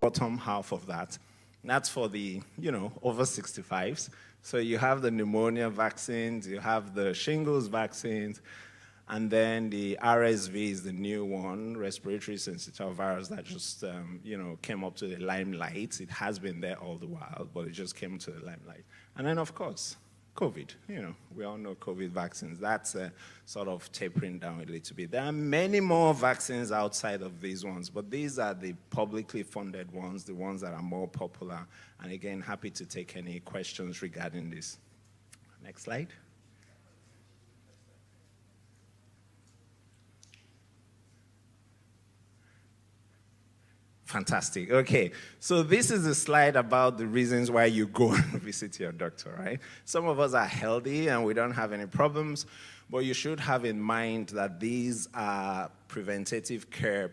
bottom half of that. That's for the, over 65s. So you have the pneumonia vaccines, you have the shingles vaccines, and then the RSV is the new one, respiratory syncytial virus, that just, came up to the limelight. It has been there all the while, but it just came to the limelight. And then, of course, COVID. We all know COVID vaccines. That's sort of tapering down a little bit. There are many more vaccines outside of these ones, but these are the publicly funded ones, the ones that are more popular. And again, happy to take any questions regarding this. Next slide. Fantastic. Okay, so this is a slide about the reasons why you go and visit your doctor, right? Some of us are healthy and we don't have any problems, but you should have in mind that these are preventative care,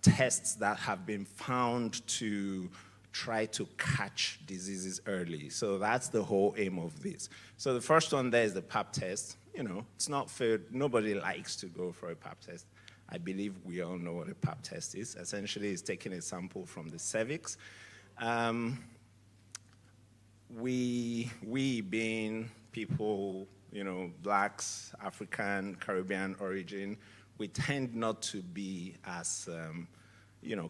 tests that have been found to try to catch diseases early. So that's the whole aim of this. So the first one there is the pap test. It's not fair. Nobody likes to go for a pap test. I believe we all know what a pap test is. Essentially, it's taking a sample from the cervix. We being people, blacks, African, Caribbean origin, we tend not to be as,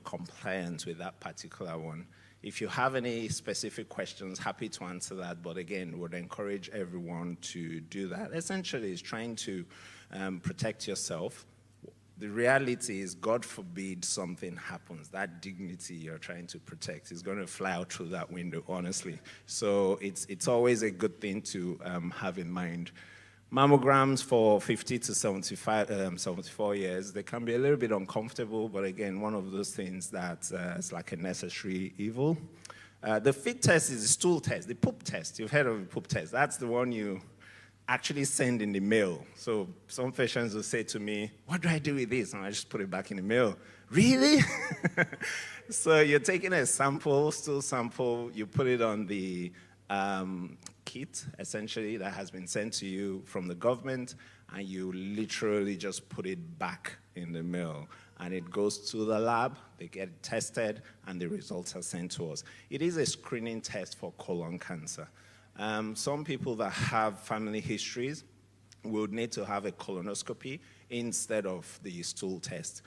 compliant with that particular one. If you have any specific questions, happy to answer that. But again, would encourage everyone to do that. Essentially, it's trying to protect yourself. The reality is, God forbid something happens, that dignity you're trying to protect is going to fly out through that window, honestly. So it's always a good thing to have in mind. Mammograms for 50 to 74 years, they can be a little bit uncomfortable, but again, one of those things that is like a necessary evil. The fit test is a stool test, the poop test. You've heard of the poop test. That's the one you actually send in the mail. So some patients will say to me, what do I do with this? And I just put it back in the mail. Really? So you're taking a sample, stool sample, you put it on the kit, essentially, that has been sent to you from the government, and you literally just put it back in the mail. And it goes to the lab, they get tested, and the results are sent to us. It is a screening test for colon cancer. Some people that have family histories would need to have a colonoscopy instead of the stool test.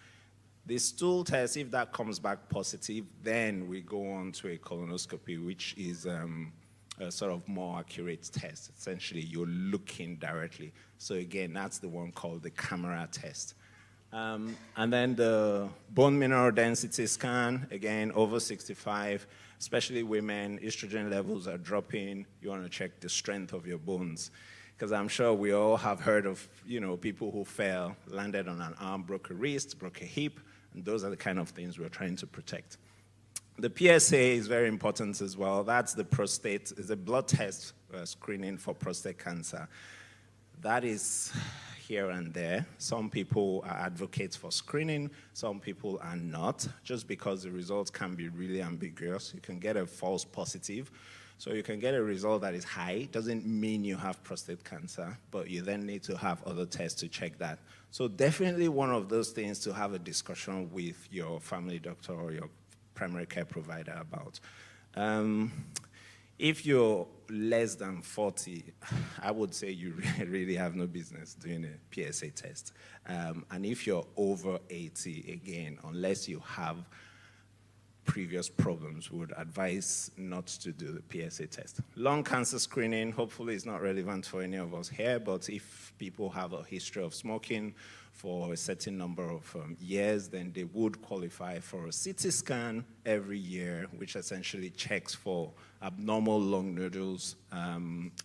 The stool test, if that comes back positive, then we go on to a colonoscopy, which is a sort of more accurate test. Essentially, you're looking directly. So again, that's the one called the camera test. And then the bone mineral density scan, again, over 65, especially women, estrogen levels are dropping. You want to check the strength of your bones. Because I'm sure we all have heard of, people who fell, landed on an arm, broke a wrist, broke a hip, and those are the kind of things we're trying to protect. The PSA is very important as well. That's the prostate, it's a blood test screening for prostate cancer. That is here and there. Some people are advocates for screening, some people are not, just because the results can be really ambiguous. You can get a false positive. So you can get a result that is high, doesn't mean you have prostate cancer, but you then need to have other tests to check that. So definitely one of those things to have a discussion with your family doctor or your primary care provider about. If you're less than 40, I would say you really have no business doing a PSA test. And if you're over 80, again, unless you have previous problems, would advise not to do the PSA test. Lung cancer screening, hopefully it's not relevant for any of us here, but if people have a history of smoking for a certain number of years, then they would qualify for a CT scan every year, which essentially checks for abnormal lung nodules,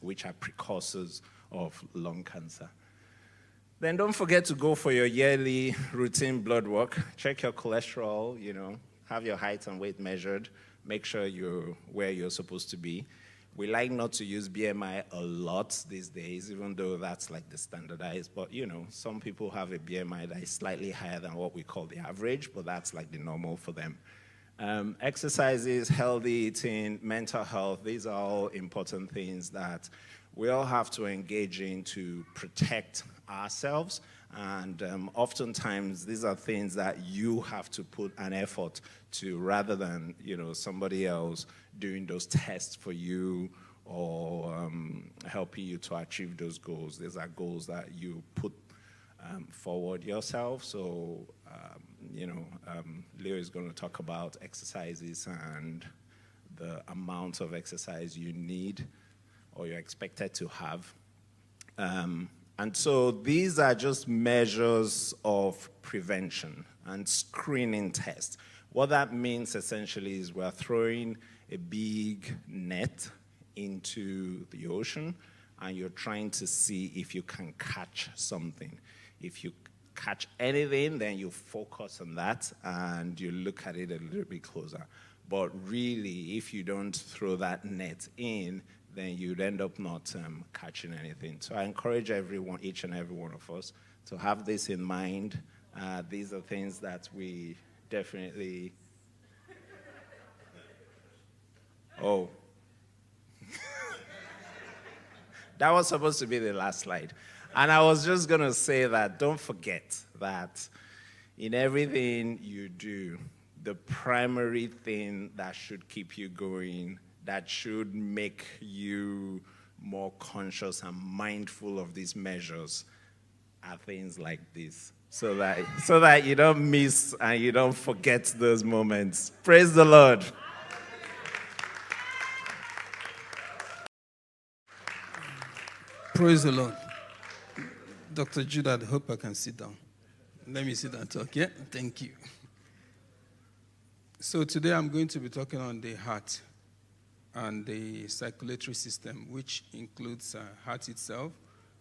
which are precursors of lung cancer. Then don't forget to go for your yearly routine blood work. Check your cholesterol, have your height and weight measured, make sure you're where you're supposed to be. We like not to use BMI a lot these days, even though that's like the standardized, but some people have a BMI that is slightly higher than what we call the average, but that's like the normal for them. Exercises, healthy eating, mental health, these are all important things that we all have to engage in to protect ourselves And oftentimes, these are things that you have to put an effort to, rather than somebody else doing those tests for you or helping you to achieve those goals. These are goals that you put forward yourself. So, Leo is going to talk about exercises and the amount of exercise you need or you're expected to have. And so these are just measures of prevention and screening tests. What that means essentially is we're throwing a big net into the ocean and you're trying to see if you can catch something. If you catch anything, then you focus on that and you look at it a little bit closer. But really, if you don't throw that net in, then you'd end up not catching anything. So I encourage everyone, each and every one of us, to have this in mind. These are things that we definitely... Oh. That was supposed to be the last slide. And I was just going to say that don't forget that in everything you do, the primary thing that should keep you going, that should make you more conscious and mindful of these measures are things like this, so that you don't miss and you don't forget those moments. Praise the Lord. Praise the Lord. Dr. Jude, I hope I can sit down. Let me sit and talk, yeah? Thank you. So today I'm going to be talking on the heart and the circulatory system, which includes heart itself,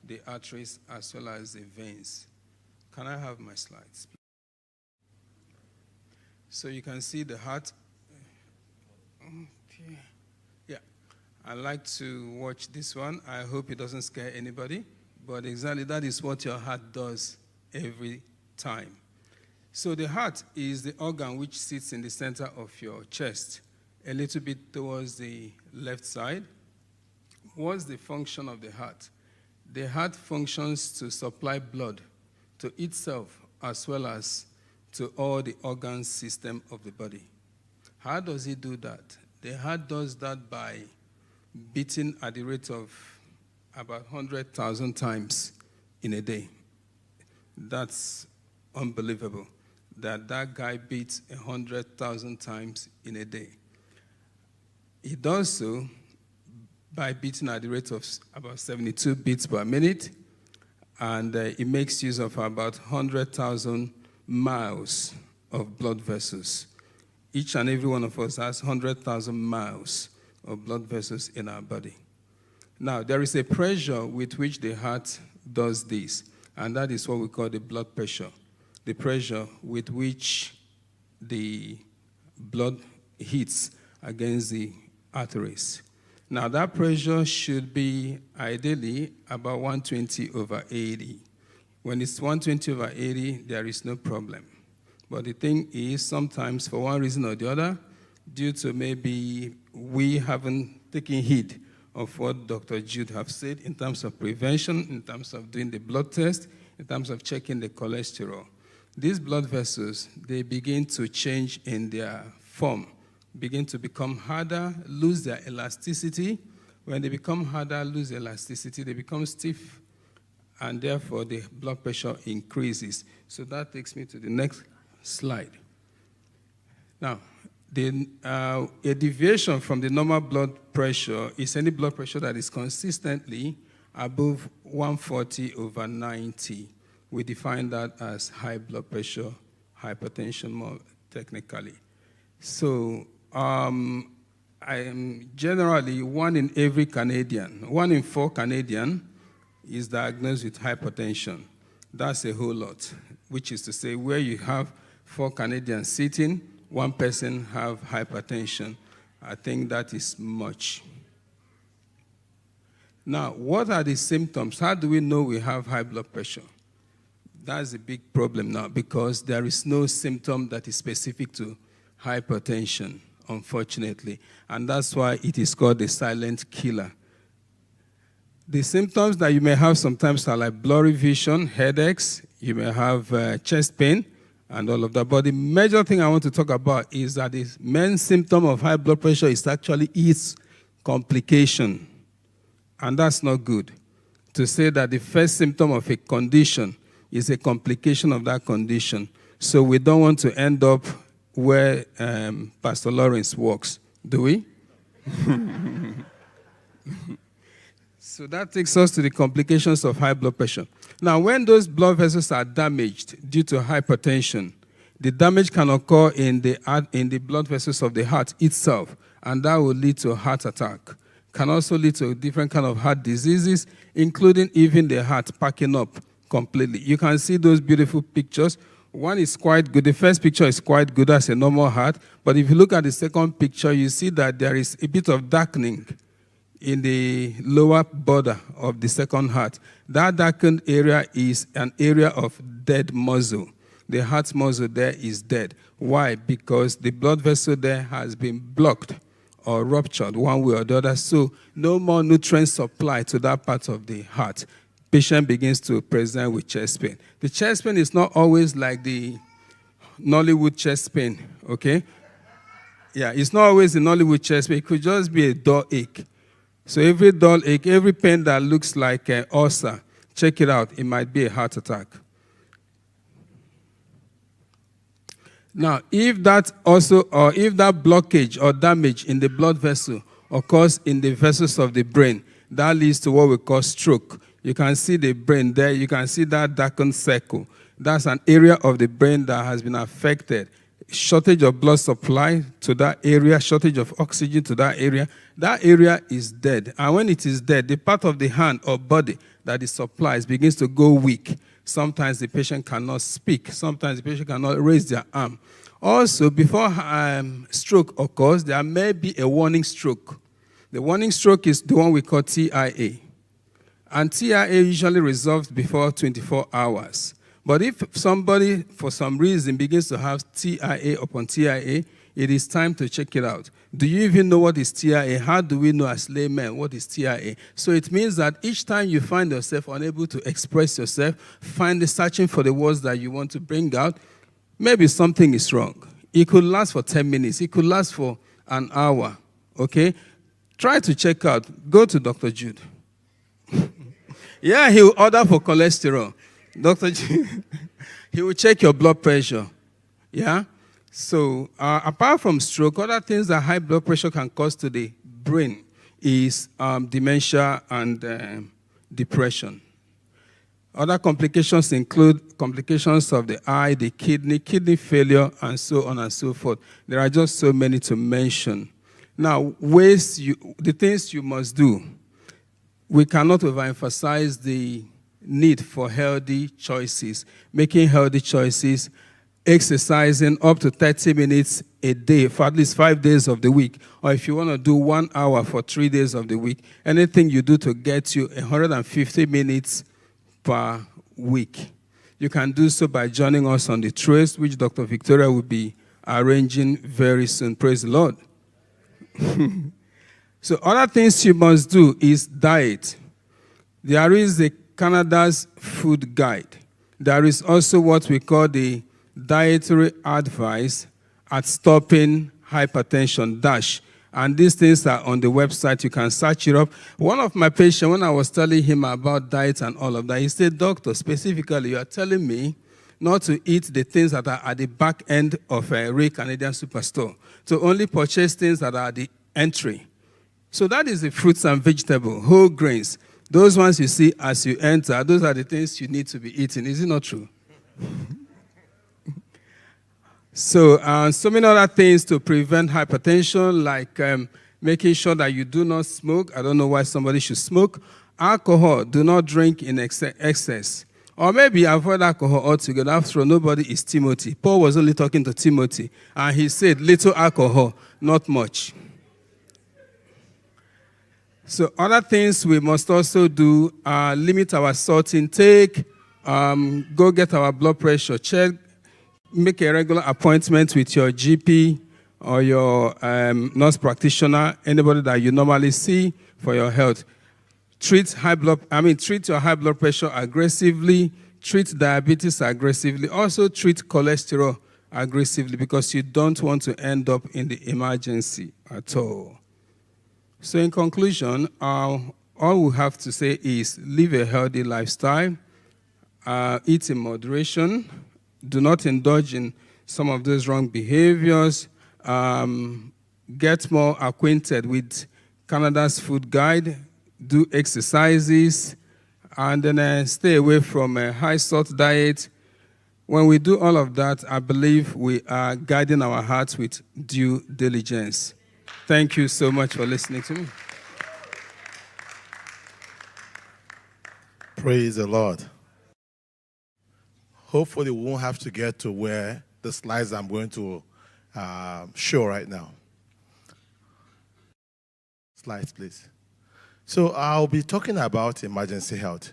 the arteries, as well as the veins. Can I have my slides? So you can see the heart. Okay. Yeah. I like to watch this one. I hope it doesn't scare anybody. But exactly that is what your heart does every time. So the heart is the organ which sits in the center of your chest, a little bit towards the left side. What's the function of the heart? The heart functions to supply blood to itself as well as to all the organ system of the body. How does it do that? The heart does that by beating at the rate of about 100,000 times in a day. That's unbelievable that guy beats 100,000 times in a day. He does so by beating at the rate of about 72 beats per minute, and it makes use of about 100,000 miles of blood vessels. Each and every one of us has 100,000 miles of blood vessels in our body. Now, there is a pressure with which the heart does this, and that is what we call the blood pressure, the pressure with which the blood hits against the arteries. Now, that pressure should be ideally about 120/80. When it's 120/80, there is no problem. But the thing is, sometimes for one reason or the other, due to maybe we haven't taken heed of what Dr. Jude have said in terms of prevention, in terms of doing the blood test, in terms of checking the cholesterol. These blood vessels, they begin to change in their form, begin to become harder, lose their elasticity. When they become harder, lose elasticity, they become stiff, and therefore the blood pressure increases. So that takes me to the next slide. Now, a deviation from the normal blood pressure is any blood pressure that is consistently above 140/90. We define that as high blood pressure, hypertension more technically. So generally, 1 in 4 Canadian is diagnosed with hypertension. That's a whole lot, which is to say where you have 4 Canadians sitting, 1 person have hypertension. I think that is much. Now, what are the symptoms? How do we know we have high blood pressure? That's a big problem now because there is no symptom that is specific to hypertension, unfortunately. And that's why it is called the silent killer. The symptoms that you may have sometimes are like blurry vision, headaches. You may have chest pain and all of that. But the major thing I want to talk about is that the main symptom of high blood pressure is actually its complication. And that's not good. To say that the first symptom of a condition is a complication of that condition. So we don't want to end up where Pastor Lawrence works, do we? So that takes us to the complications of high blood pressure. Now, when those blood vessels are damaged due to hypertension, the damage can occur in the blood vessels of the heart itself, and that will lead to a heart attack. Can also lead to different kind of heart diseases, including even the heart packing up completely. You can see those beautiful pictures. One is quite good. The first picture is quite good as a normal heart, but if you look at the second picture, you see that there is a bit of darkening in the lower border of the second heart. That darkened area is an area of dead muscle. The heart muscle there is dead. Why? Because the blood vessel there has been blocked or ruptured one way or the other, so no more nutrient supply to that part of the heart. Patient begins to present with chest pain. The chest pain is not always like the Nollywood chest pain, okay? Yeah, it's not always the Nollywood chest pain. It could just be a dull ache. So every dull ache, every pain that looks like an ulcer, check it out. It might be a heart attack. Now, if that blockage or damage in the blood vessel occurs in the vessels of the brain, that leads to what we call stroke. You can see the brain there. You can see that darkened circle. That's an area of the brain that has been affected. Shortage of blood supply to that area, shortage of oxygen to that area is dead. And when it is dead, the part of the hand or body that it supplies begins to go weak. Sometimes the patient cannot speak. Sometimes the patient cannot raise their arm. Also, before stroke occurs, there may be a warning stroke. The warning stroke is the one we call TIA. And TIA usually resolves before 24 hours. But if somebody, for some reason, begins to have TIA upon TIA, it is time to check it out. Do you even know what is TIA? How do we know as laymen what is TIA? So it means that each time you find yourself unable to express yourself, searching for the words that you want to bring out, maybe something is wrong. It could last for 10 minutes. It could last for an hour, okay? Try to check out. Go to Dr. Jude. Yeah, he will order for cholesterol. Dr. Jude, he will check your blood pressure, yeah? So apart from stroke, other things that high blood pressure can cause to the brain is dementia and depression. Other complications include complications of the eye, the kidney failure, and so on and so forth. There are just so many to mention. Now, the things you must do. We cannot overemphasize the need for healthy choices, making healthy choices, exercising up to 30 minutes a day for at least 5 days of the week, or if you want to do 1 hour for 3 days of the week, anything you do to get you 150 minutes per week. You can do so by joining us on the trace, which Dr. Victoria will be arranging very soon. Praise the Lord. So other things you must do is diet. There is the Canada's food guide. There is also what we call the dietary advice at stopping hypertension DASH. And these things are on the website. You can search it up. One of my patients, when I was telling him about diet and all of that, he said, "Doctor, specifically, you are telling me not to eat the things that are at the back end of a Ray Canadian Superstore, to only purchase things that are at the entry." So that is the fruits and vegetables, whole grains. Those ones you see as you enter, those are the things you need to be eating. Is it not true? So many other things to prevent hypertension, like making sure that you do not smoke. I don't know why somebody should smoke. Alcohol, do not drink in excess. Or maybe avoid alcohol altogether. After all, nobody is Timothy. Paul was only talking to Timothy, and he said, little alcohol, not much. So other things we must also do are limit our salt intake, go get our blood pressure checked, make a regular appointment with your GP or your nurse practitioner, anybody that you normally see for your health. Treat your high blood pressure aggressively. treat diabetes aggressively. Also treat cholesterol aggressively because you don't want to end up in the emergency at all. So in conclusion, all we have to say is live a healthy lifestyle, eat in moderation, do not indulge in some of those wrong behaviors, get more acquainted with Canada's food guide, do exercises, and then stay away from a high-salt diet. When we do all of that, I believe we are guiding our hearts with due diligence. Thank you so much for listening to me. Praise the Lord. Hopefully we won't have to get to where the slides I'm going to show right now. Slides, please. So I'll be talking about emergency health.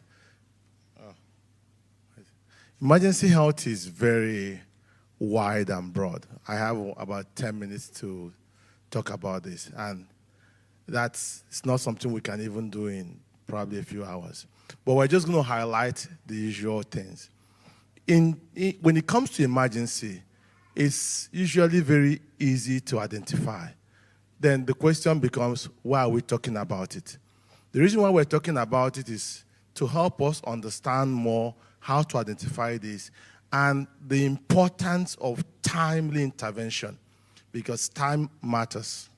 Emergency health is very wide and broad. I have about 10 minutes to talk about this, and it's not something we can even do in probably a few hours. But we're just going to highlight the usual things. When it comes to emergency, it's usually very easy to identify. Then the question becomes, why are we talking about it? The reason why we're talking about it is to help us understand more how to identify this and the importance of timely intervention, because time matters.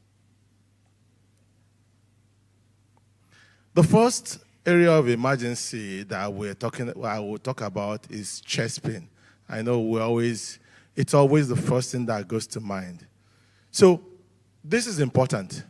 The first area of emergency that I will talk about is chest pain. I know it's always the first thing that goes to mind. So this is important.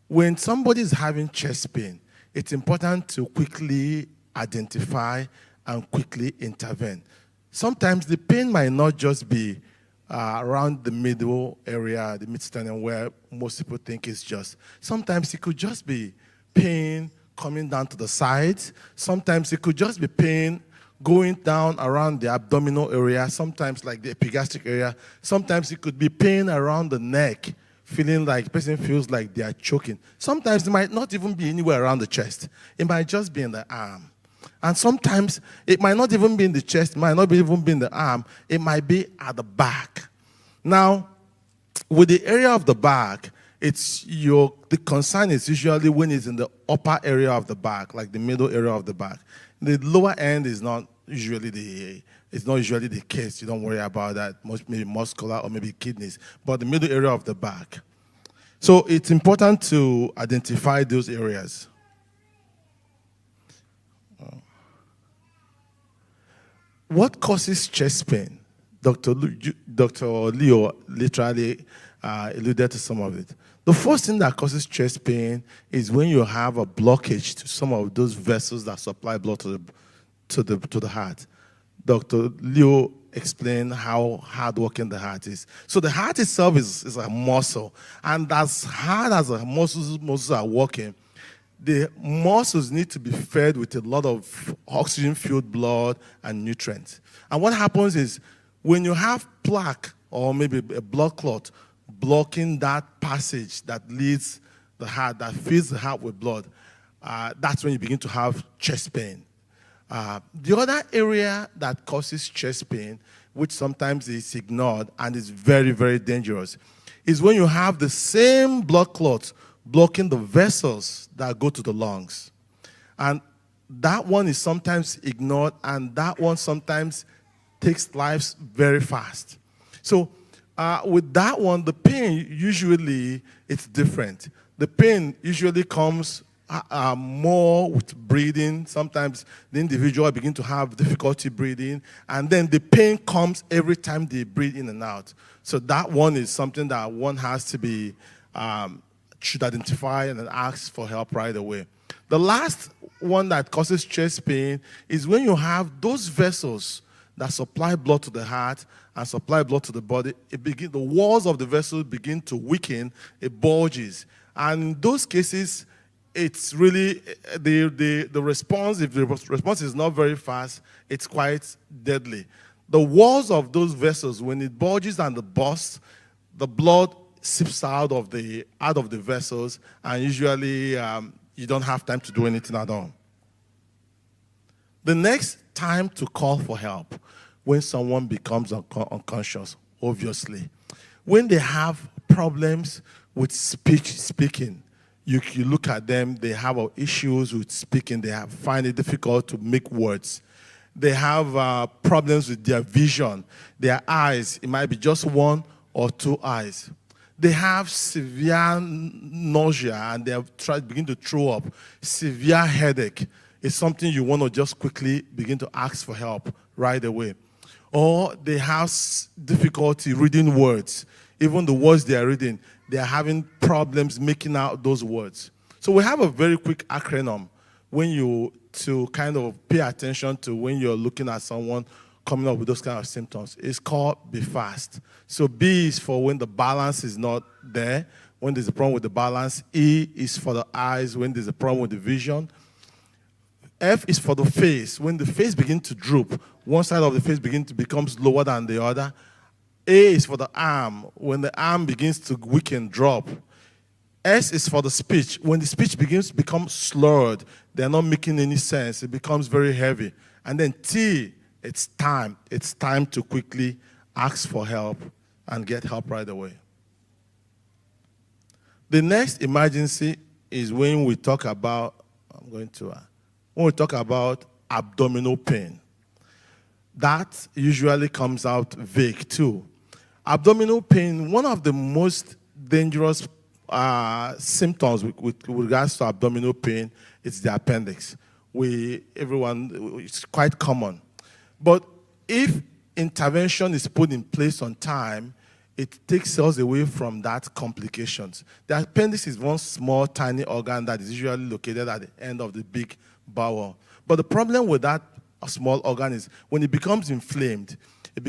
When somebody is having chest pain, it's important to quickly identify and quickly intervene. Sometimes the pain might not just be around the middle area, the mid-sternum, where most people think it's just. Sometimes it could just be pain coming down to the sides. Sometimes it could just be pain going down around the abdominal area, sometimes like the epigastric area. Sometimes it could be pain around the neck, feeling like the person feels like they are choking. Sometimes it might not even be anywhere around the chest. It might just be in the arm. And sometimes it might not even be in the chest, it might not even be in the arm, it might be at the back. Now, with the area of the back, the concern is usually when it's in the upper area of the back, like the middle area of the back. The lower end is not usually the case. You don't worry about that. Maybe muscular or maybe kidneys, but the middle area of the back. So it's important to identify those areas. What causes chest pain? Dr. Leo literally alluded to some of it. The first thing that causes chest pain is when you have a blockage to some of those vessels that supply blood to the heart. Dr. Leo explained how hard-working the heart is. So the heart itself is a muscle, and as hard as the muscles are working, the muscles need to be fed with a lot of oxygen-filled blood and nutrients. And what happens is when you have plaque or maybe a blood clot blocking that passage that leads the heart, that fills the heart with blood, that's when you begin to have chest pain. The other area that causes chest pain, which sometimes is ignored and is very, very dangerous, is when you have the same blood clot blocking the vessels that go to the lungs. And that one is sometimes ignored, and that one sometimes takes lives very fast. So with that one, the pain usually it's different. The pain usually comes more with breathing. Sometimes the individual begin to have difficulty breathing, and then the pain comes every time they breathe in and out. So that one is something that one has to be should identify and ask for help right away. The last one that causes chest pain is when you have those vessels that supply blood to the heart and supply blood to the body. The walls of the vessel begin to weaken, it bulges. And in those cases, it's really the response, if the response is not very fast, it's quite deadly. The walls of those vessels, when it bulges and it bursts, the blood seeps out of the vessels, and usually you don't have time to do anything at all. The next time to call for help when someone becomes unconscious, obviously. When they have problems with speaking, you look at them, they have issues with speaking, find it difficult to make words. They have problems with their vision, their eyes, it might be just one or two eyes. They have severe nausea and they begin to throw up. Severe headache is something you want to just quickly begin to ask for help right away. Or they have difficulty reading words. Even the words they are reading, they are having problems making out those words. So we have a very quick acronym to kind of pay attention to when you're looking at someone coming up with those kind of symptoms. It's called Be Fast. So B is for when the balance is not there, when there's a problem with the balance. E is for the eyes, when there's a problem with the vision. F is for the face, when the face begins to droop, one side of the face begins to become lower than the other. A is for the arm, when the arm begins to weaken, drop. S is for the speech, when the speech begins to become slurred, they're not making any sense, it becomes very heavy. And then T, it's time. It's time to quickly ask for help and get help right away. The next emergency is when we talk about, when we talk about abdominal pain. That usually comes out vague too. Abdominal pain, one of the most dangerous symptoms with regards to abdominal pain is the appendix. It's quite common. But if intervention is put in place on time, it takes us away from that complications. The appendix is one small, tiny organ that is usually located at the end of the big bowel. But the problem with that small organ is when it becomes inflamed, if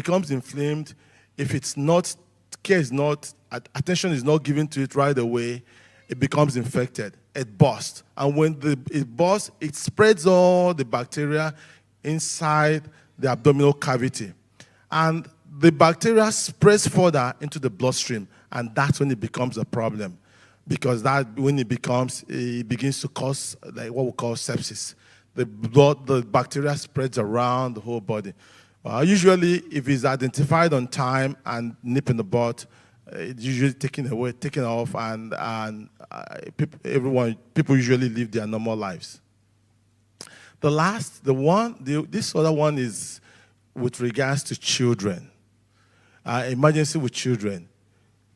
attention is not given to it right away, it becomes infected. It bursts. And when it bursts, it spreads all the bacteria inside the abdominal cavity. And the bacteria spreads further into the bloodstream, and that's when it becomes a problem. Because it begins to cause like what we call sepsis. The bacteria spreads around the whole body. Usually, if it's identified on time and nip in the bud, it's usually taken off, and people usually live their normal lives. This other one is with regards to children. Emergency with children.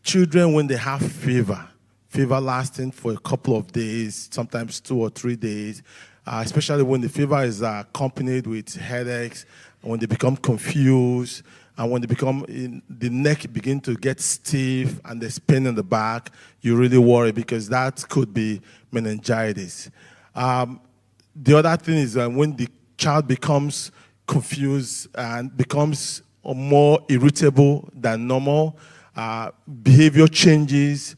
Children, when they have fever lasting for a couple of days, sometimes 2 or 3 days, especially when the fever is accompanied with headaches, when they become confused, and when the neck begin to get stiff and there's pain in the back, you really worry because that could be meningitis. The other thing is when the child becomes confused and becomes more irritable than normal, behavior changes,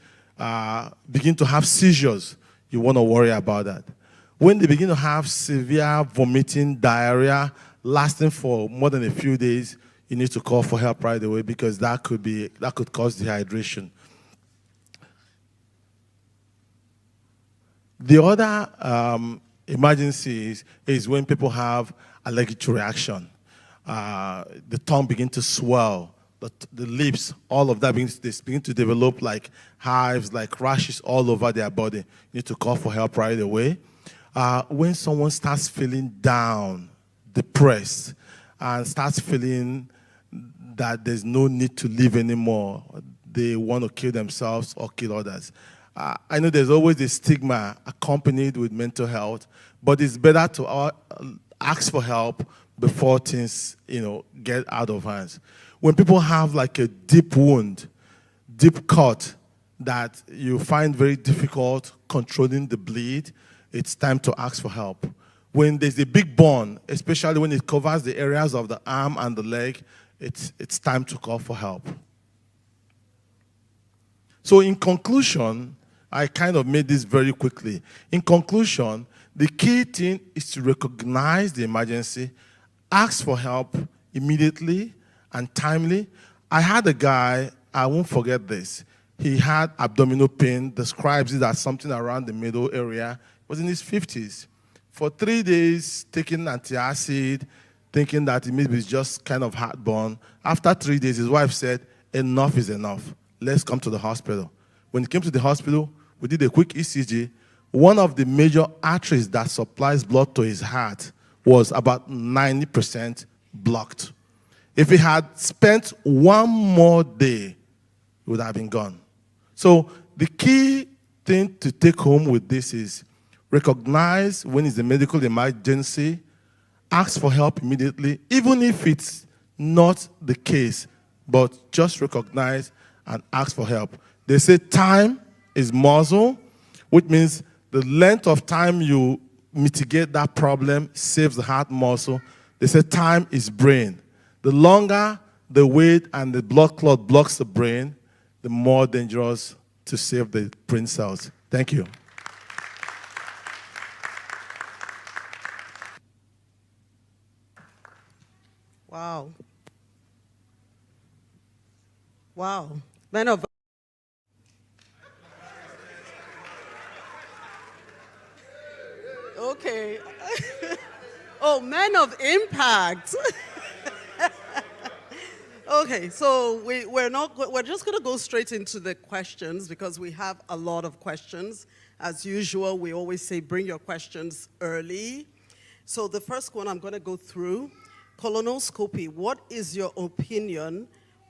begin to have seizures, you want to worry about that. When they begin to have severe vomiting, diarrhea, lasting for more than a few days, you need to call for help right away because that could cause dehydration. The other emergency is when people have allergic reaction. The tongue begins to swell, the lips, all of that begin to develop like hives, like rashes all over their body. You need to call for help right away. When someone starts feeling down, depressed, and starts feeling that there's no need to live anymore, they want to kill themselves or kill others. I know there's always a stigma accompanied with mental health, but it's better to ask for help before things, get out of hands. When people have like a deep wound, deep cut that you find very difficult controlling the bleed, it's time to ask for help. When there's a big burn, especially when it covers the areas of the arm and the leg, it's time to call for help. So in conclusion, I kind of made this very quickly. In conclusion, the key thing is to recognize the emergency, ask for help immediately and timely. I had a guy, I won't forget this. He had abdominal pain, describes it as something around the middle area. He was in his 50s. For 3 days, taking antacid, thinking that it maybe it's just kind of heartburn. After 3 days, his wife said, enough is enough. Let's come to the hospital. When he came to the hospital, we did a quick ECG. One of the major arteries that supplies blood to his heart was about 90% blocked. If he had spent one more day, he would have been gone. So the key thing to take home with this is recognize when it's a medical emergency, ask for help immediately, even if it's not the case, but just recognize and ask for help. They say time is muscle, which means the length of time you mitigate that problem saves the heart muscle. They say time is brain. The longer the weight and the blood clot blocks the brain, the more dangerous to save the brain cells. Thank you. Wow. Wow. Men of Okay. Oh, men of impact. Okay, so we're just going to go straight into the questions because we have a lot of questions. As usual, we always say bring your questions early. So the first one I'm going to go through, colonoscopy. What is your opinion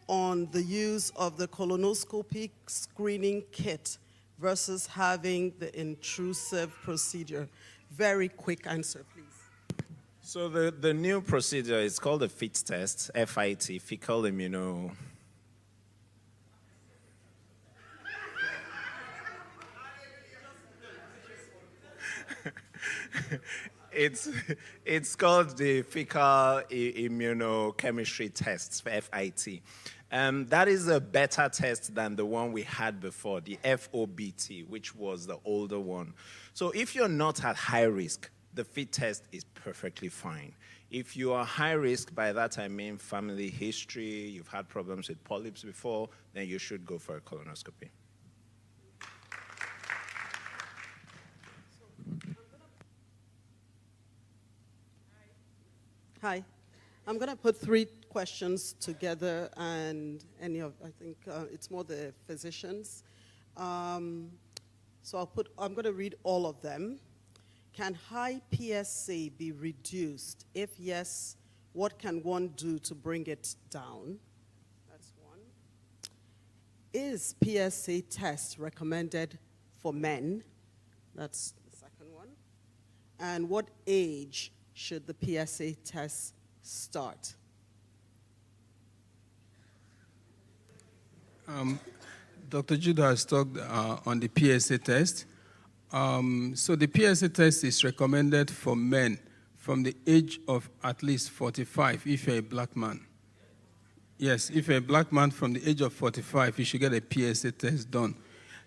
on the use of the colonoscopy screening kit versus having the intrusive procedure? Very quick answer, please. So the new procedure is called the FIT test, F-I-T, fecal immuno. It's called the fecal immunochemistry tests, FIT. That is a better test than the one we had before, the FOBT, which was the older one. So if you're not at high risk, the FIT test is perfectly fine. If you are high risk, by that I mean family history, you've had problems with polyps before, then you should go for a colonoscopy. Hi. I'm going to put 3 questions together, and I think it's more the physicians. So I'm going to read all of them. Can high PSA be reduced? If yes, what can one do to bring it down? That's one. Is PSA test recommended for men? That's the second one. And what age should the PSA test start? Dr. Judah has talked on the PSA test. So the PSA test is recommended for men from the age of at least 45 if you're a black man. Yes, if you're a black man from the age of 45, you should get a PSA test done.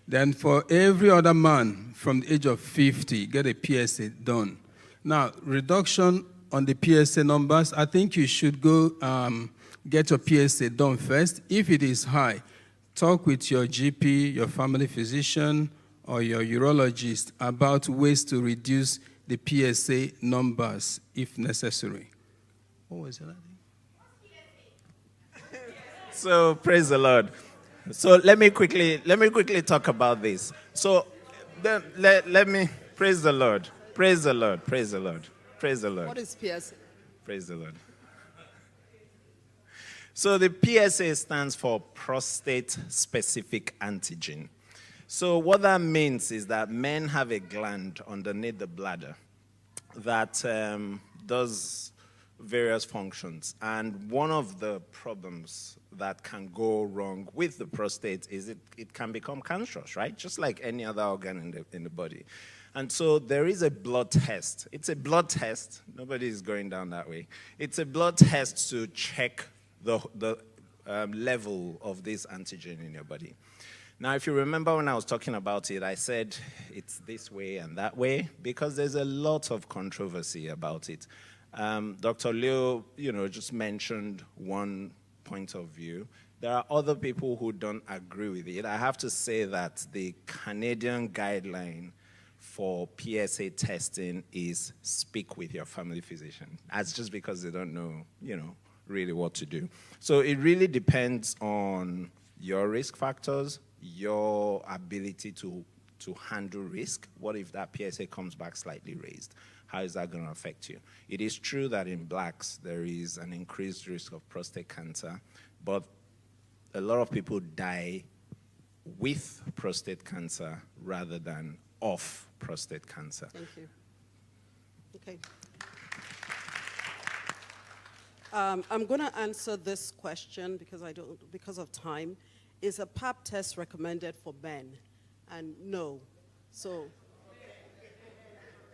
Then for every other man from the age of 50, get a PSA done. Now, reduction on the PSA numbers, I think you should go get your PSA done first. If it is high, talk with your GP, your family physician, or your urologist about ways to reduce the PSA numbers if necessary. What was that? So praise the Lord. So let me quickly talk about this. So let me praise the Lord. Praise the Lord. Praise the Lord. Praise the Lord. What is PSA? Praise the Lord. So the PSA stands for prostate specific antigen. So what that means is that men have a gland underneath the bladder that does various functions. And one of the problems that can go wrong with the prostate is it can become cancerous, right? Just like any other organ in the body. And so there is a blood test. It's a blood test. Nobody is going down that way. It's a blood test to check the level of this antigen in your body. Now, if you remember when I was talking about it, I said it's this way and that way because there's a lot of controversy about it. Dr. Leo, just mentioned one point of view. There are other people who don't agree with it. I have to say that the Canadian guideline for PSA testing is speak with your family physician. That's just because they don't know, really what to do. So it really depends on your risk factors, your ability to handle risk. What if that PSA comes back slightly raised? How is that going to affect you? It is true that in blacks there is an increased risk of prostate cancer, but a lot of people die with prostate cancer rather than of prostate cancer. Thank you. Okay. I'm going to answer this question because of time. Is a pap test recommended for men? And no. So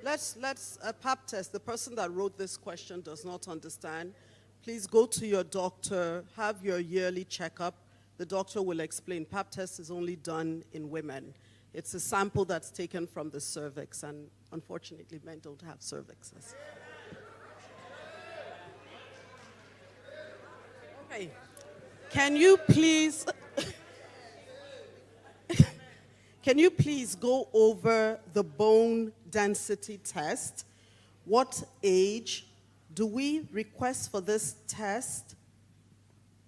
let's a pap test. The person that wrote this question does not understand. Please go to your doctor, have your yearly checkup. The doctor will explain. Pap test is only done in women. It's a sample that's taken from the cervix, and unfortunately, men don't have cervixes. Okay. Can you please go over the bone density test? What age do we request for this test?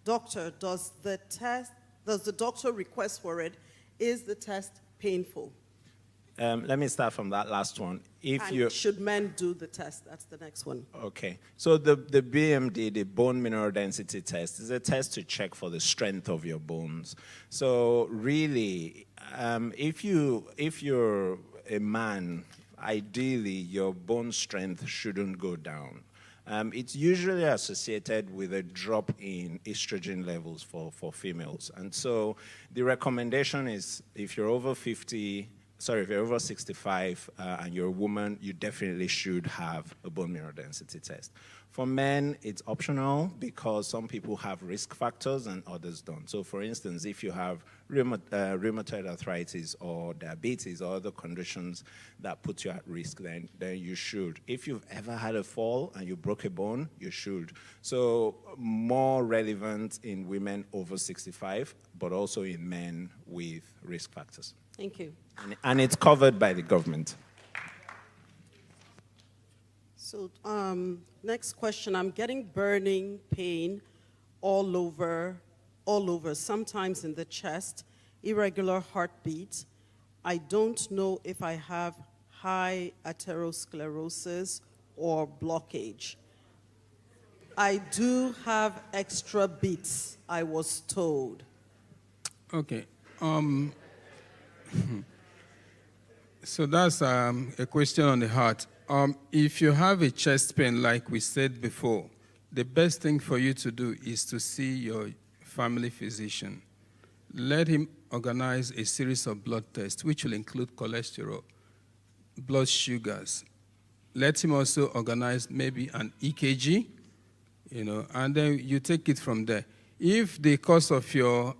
Doctor, does the doctor request for it? Is the test painful? Let me start from that last one. Should men do the test? That's the next one. Okay. So the BMD, the bone mineral density test, is a test to check for the strength of your bones. So really, if you're a man, ideally your bone strength shouldn't go down. It's usually associated with a drop in estrogen levels for females. And so the recommendation is if you're over 65 and you're a woman, you definitely should have a bone mineral density test. For men, it's optional because some people have risk factors and others don't. So for instance, if you have rheumatoid arthritis or diabetes or other conditions that put you at risk, then you should. If you've ever had a fall and you broke a bone, you should. So more relevant in women over 65, but also in men with risk factors. Thank you. And it's covered by the government. So next question. I'm getting burning pain all over, sometimes in the chest, irregular heartbeat. I don't know if I have high atherosclerosis or blockage. I do have extra beats, I was told. Okay. So that's a question on the heart. If you have a chest pain, like we said before, the best thing for you to do is to see your family physician. Let him organize a series of blood tests, which will include cholesterol, blood sugars. Let him also organize maybe an EKG, and then you take it from there. If the cause of your,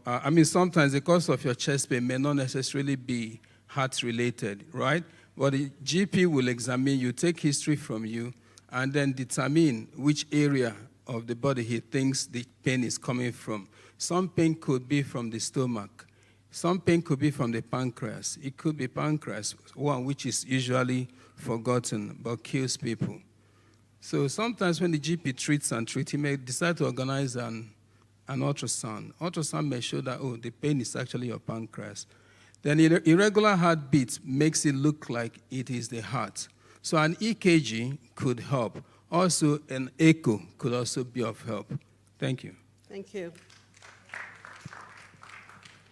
sometimes the cause of your chest pain may not necessarily be heart-related, right? But the GP will examine you, take history from you, and then determine which area of the body he thinks the pain is coming from. Some pain could be from the stomach. Some pain could be from the pancreas. It could be pancreas, one which is usually forgotten but kills people. So sometimes when the GP treats, he may decide to organize an ultrasound. Ultrasound may show that, the pain is actually your pancreas. Then irregular heartbeat makes it look like it is the heart. So an EKG could help. Also, an echo could also be of help. Thank you. Thank you.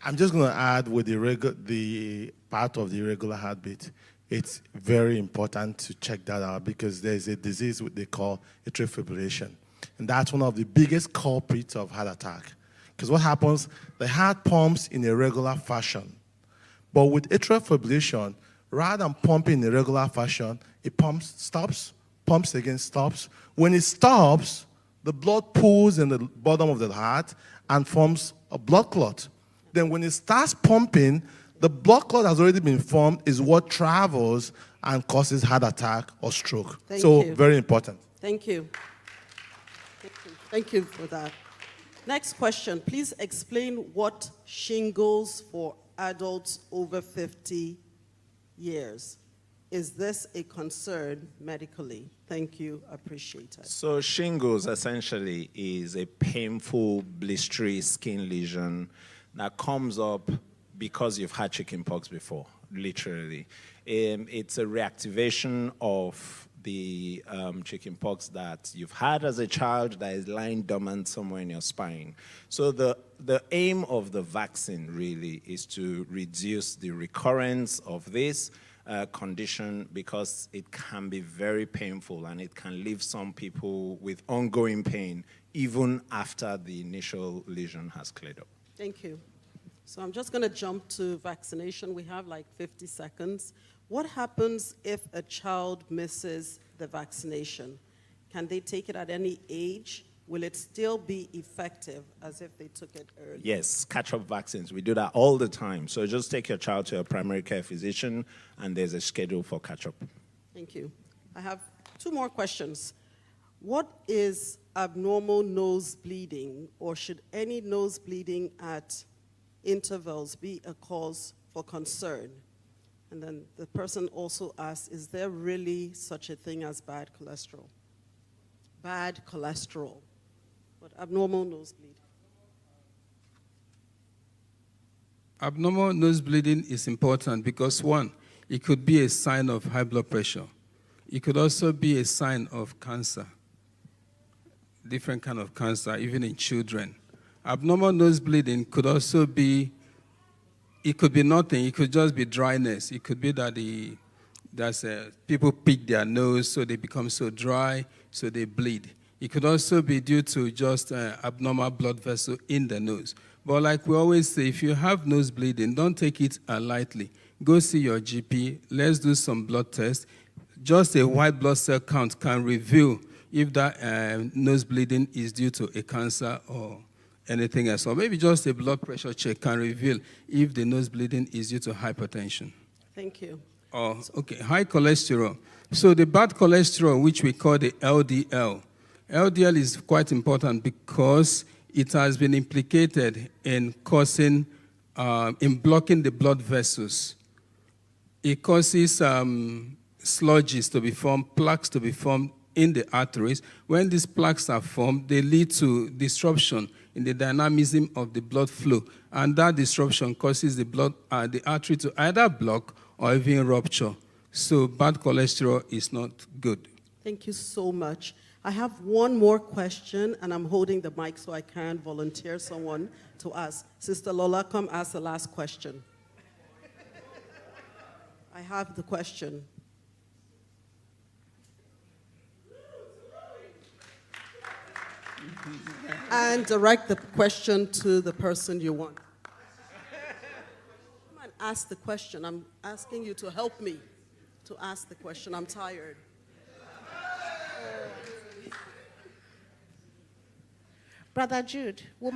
I'm just going to add with the part of the irregular heartbeat. It's very important to check that out because there's a disease they call atrial fibrillation. And that's one of the biggest culprits of heart attack. Because what happens, the heart pumps in a regular fashion. But with atrial fibrillation, rather than pumping in a regular fashion, it stops, pumps again, stops. When it stops, the blood pools in the bottom of the heart and forms a blood clot. Then when it starts pumping, the blood clot has already been formed, is what travels and causes heart attack or stroke. Thank you. Very important. Thank you. Thank you for that. Next question. Please explain what shingles for adults over 50 years. is this a concern medically? Thank you, appreciate it. So shingles essentially is a painful, blistery skin lesion that comes up because you've had chickenpox before, literally. It's a reactivation of the chickenpox that you've had as a child that is lying dormant somewhere in your spine. So the aim of the vaccine really is to reduce the recurrence of this condition, because it can be very painful and it can leave some people with ongoing pain even after the initial lesion has cleared up. Thank you. So I'm just going to jump to vaccination. We have like 50 seconds. What happens if a child misses the vaccination? Can they take it at any age? Will it still be effective as if they took it early? Yes, catch-up vaccines. We do that all the time. So just take your child to a primary care physician, and there's a schedule for catch-up. Thank you. I have 2 more questions. What is abnormal nose bleeding, or should any nose bleeding at intervals be a cause for concern? And then the person also asks, is there really such a thing as bad cholesterol? Bad cholesterol, but abnormal nosebleed. Abnormal nose bleeding is important because, one, it could be a sign of high blood pressure. It could also be a sign of cancer, different kind of cancer, even in children. Abnormal nose bleeding could also be, it could be nothing. It could just be dryness. It could be that people pick their nose, so they become so dry, so they bleed. It could also be due to just abnormal blood vessel in the nose. But like we always say, if you have nose bleeding, don't take it lightly. Go see your GP. Let's do some blood tests. Just a white blood cell count can reveal if that nose bleeding is due to a cancer or anything else. Or maybe just a blood pressure check can reveal if the nose bleeding is due to hypertension. Thank you. Oh, okay, high cholesterol. So the bad cholesterol, which we call the LDL. LDL is quite important because it has been implicated in causing, in blocking the blood vessels. It causes sludges to be formed, plaques to be formed in the arteries. When these plaques are formed, they lead to disruption in the dynamism of the blood flow, and that disruption causes the artery to either block or even rupture. So bad cholesterol is not good. Thank you so much. I have one more question, and I'm holding the mic so I can volunteer someone to ask. Sister Lola, come ask the last question. I have the question. And direct the question to the person you want. Come and ask the question. I'm asking you to help me to ask the question. I'm tired. Brother Jude, would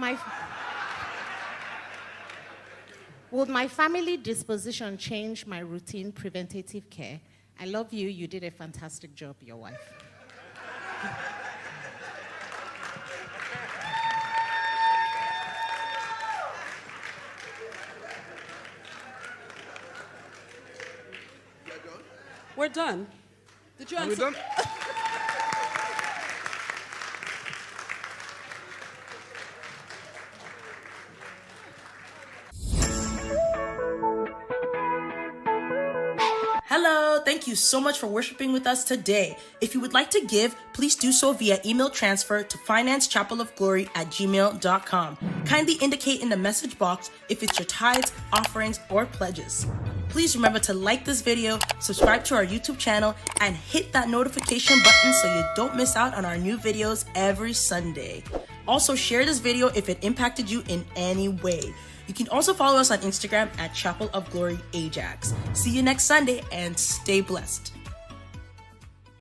my family disposition change my routine preventative care? I love you. You did a fantastic job, your wife. We're done. Did you answer? Are we done? Hello, thank you so much for worshiping with us today. If you would like to give, please do so via email transfer to financechapelofglory@gmail.com. Kindly indicate in the message box if it's your tithes, offerings, or pledges. Please remember to like this video, subscribe to our YouTube channel, and hit that notification button so you don't miss out on our new videos every Sunday. Also, share this video if it impacted you in any way. You can also follow us on Instagram at Chapel of Glory Ajax. See you next Sunday and stay blessed.